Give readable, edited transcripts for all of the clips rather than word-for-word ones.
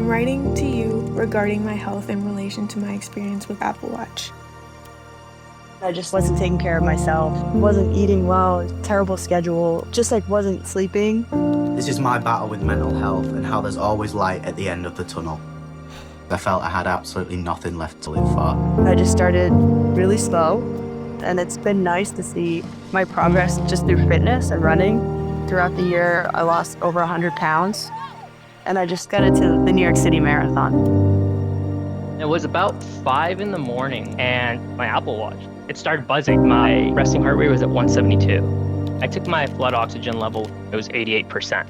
I'm writing to you regarding my health in relation to my experience with Apple Watch. I just wasn't taking care of myself, wasn't eating well, terrible schedule, just wasn't sleeping. This is my battle with mental health and how there's always light at the end of the tunnel. I felt I had absolutely nothing left to live for. I just started really slow, and it's been nice to see my progress just through fitness and running. Throughout the year, I lost over 100 pounds, and I just got into the New York City Marathon. It was about 5 in the morning, and my Apple Watch, it started buzzing. My resting heart rate was at 172. I took my blood oxygen level, it was 88%.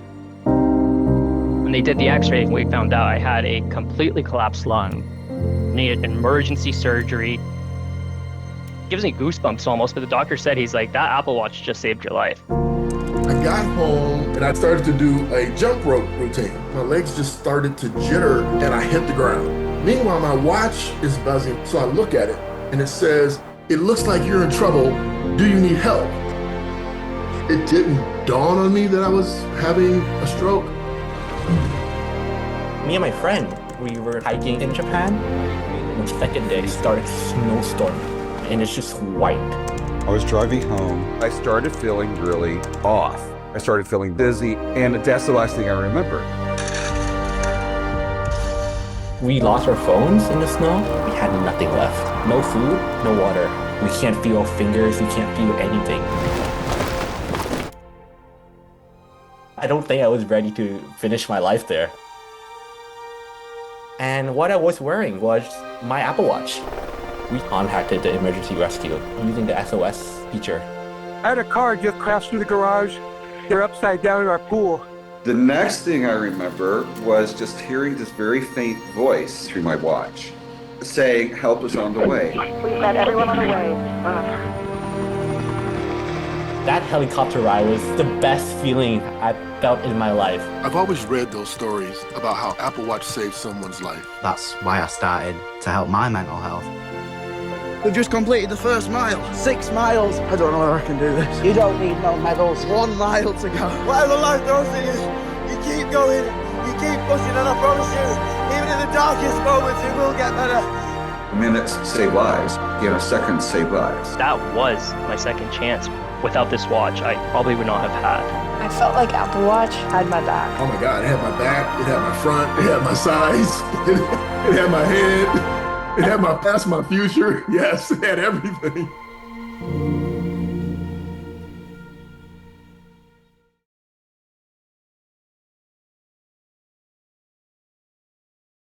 When they did the x-ray, we found out I had a completely collapsed lung, needed emergency surgery. It gives me goosebumps almost, but the doctor said, he's like, that Apple Watch just saved your life. I got home and I started to do a jump rope routine. My legs just started to jitter and I hit the ground. Meanwhile, my watch is buzzing, so I look at it and it says, "It looks like you're in trouble. Do you need help?" It didn't dawn on me that I was having a stroke. Me and my friend, we were hiking in Japan. The second day, it started snowstorm and it's just white. I was driving home. I started feeling really off. I started feeling dizzy, and that's the last thing I remember. We lost our phones in the snow. We had nothing left. No food, no water. We can't feel our fingers, we can't feel anything. I don't think I was ready to finish my life there. And what I was wearing was my Apple Watch. We contacted the emergency rescue using the SOS feature. I had a car just crashed through the garage. They're upside down in our pool. The next thing I remember was just hearing this very faint voice through my watch saying, "Help is on the way." We've got everyone on the way. That helicopter ride was the best feeling I felt in my life. I've always read those stories about how Apple Watch saved someone's life. That's why I started to help my mental health. We've just completed the first mile. 6 miles. I don't know if I can do this. You don't need no medals. 1 mile to go. Whatever life throws at you, you keep going, you keep pushing, and I promise you, even in the darkest moments, it will get better. Minutes save lives. Seconds save lives. That was my second chance. Without this watch, I probably would not have had. I felt like Apple Watch had my back. Oh my God, it had my back, it had my front, it had my sides, it had my head, it had my past, my future. Yes, it had everything.